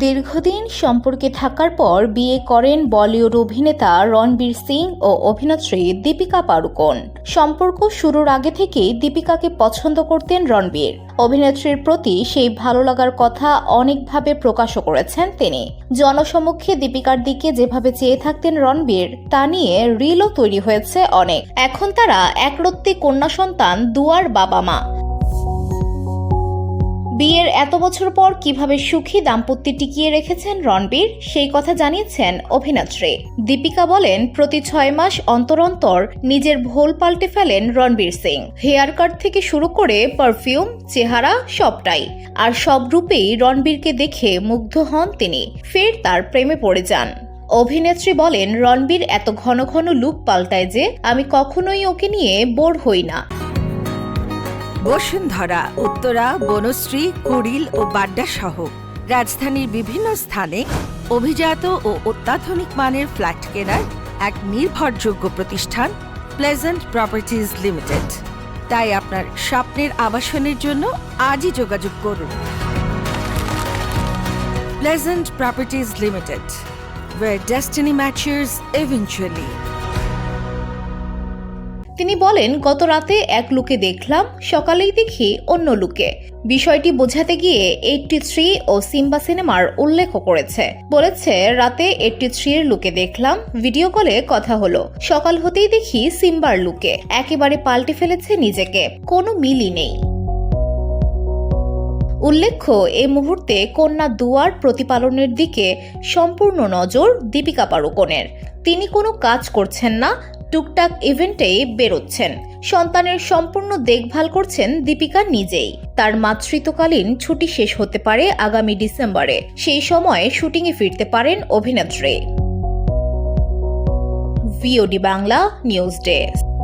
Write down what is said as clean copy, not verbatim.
দীর্ঘদিন সম্পর্কে থাকার পর বিয়ে করেন বলিউড অভিনেতা রণবীর সিং ও অভিনেত্রী দীপিকা পাড়ুকোন। সম্পর্ক শুরুর আগে থেকেই দীপিকাকে পছন্দ করতেন রণবীর। অভিনেত্রীর প্রতি সেই ভালো লাগার কথা অনেকভাবে প্রকাশও করেছেন তিনি। জনসমক্ষে দীপিকার দিকে যেভাবে চেয়ে থাকতেন রণবীর, তা নিয়ে রিলও তৈরি হয়েছে অনেক। এখন তারা একরত্তি কন্যা সন্তান দুয়ার বাবা মা। বিয়ের এত বছর পর কিভাবে সুখী দাম্পত্য টিকিয়ে রেখেছেন রণবীর, সেই কথা জানিয়েছেন অভিনেত্রী। দীপিকা বলেন, প্রতি 6 মাস অন্তর অন্তর নিজের ভোল পাল্টে ফেলেন রণবীর সিং। হেয়ার কাট থেকে শুরু করে পারফিউম, চেহারা সবটাই। আর সব রূপেই রণবীরকে দেখে মুগ্ধ হন তিনি, ফের তার প্রেমে পড়ে যান। অভিনেত্রী বলেন, রণবীর এত ঘন ঘন লুক পাল্টায় যে আমি কখনোই ওকে নিয়ে বোর হই না। বসুন্ধরা, উত্তরা, বনশ্রী, কুড়িল ও বাড্ডা সহ রাজধানীর বিভিন্ন স্থানে অভিজাত ও অত্যাধুনিক মানের ফ্ল্যাট কেনার এক নির্ভরযোগ্য প্রতিষ্ঠান প্লেজেন্ট প্রপার্টিজ লিমিটেড। তাই আপনার স্বপ্নের আবাসনের জন্য আজই যোগাযোগ করুন। Pleasant properties limited, where destiny matches eventually. তিনি বলেন, গত রাতে এক লুকে দেখলাম, সকালেই দেখি অন্য লুকে। বিষয়টি বোঝাতে গিয়ে 83 ও সিম্বা সিনেমার উল্লেখ করেছে। বলেছে, রাতে 83 এর লুকে দেখলাম, ভিডিও কলে কথা হলো, সকাল হতেই দেখি সিম্বার লুকে। একেবারে পাল্টে ফেলেছে নিজেকে, কোনো মিলই নেই। উল্লেখ্য, এই মুহূর্তে কন্যা দুয়ার প্রতিপালনের দিকে সম্পূর্ণ নজর দীপিকা পাড়ুকোনের। তিনি কোনো কাজ করছেন না, টুকটাক ইভেন্টেই বেরোচ্ছেন। সন্তানের সম্পূর্ণ দেখভাল করছেন দীপিকা নিজেই। তার মাতৃত্বকালীন ছুটি শেষ হতে পারে আগামী ডিসেম্বরে। সেই সময় শুটিংয়ে ফিরতে পারেন অভিনেত্রী। VOD Bangla news desk.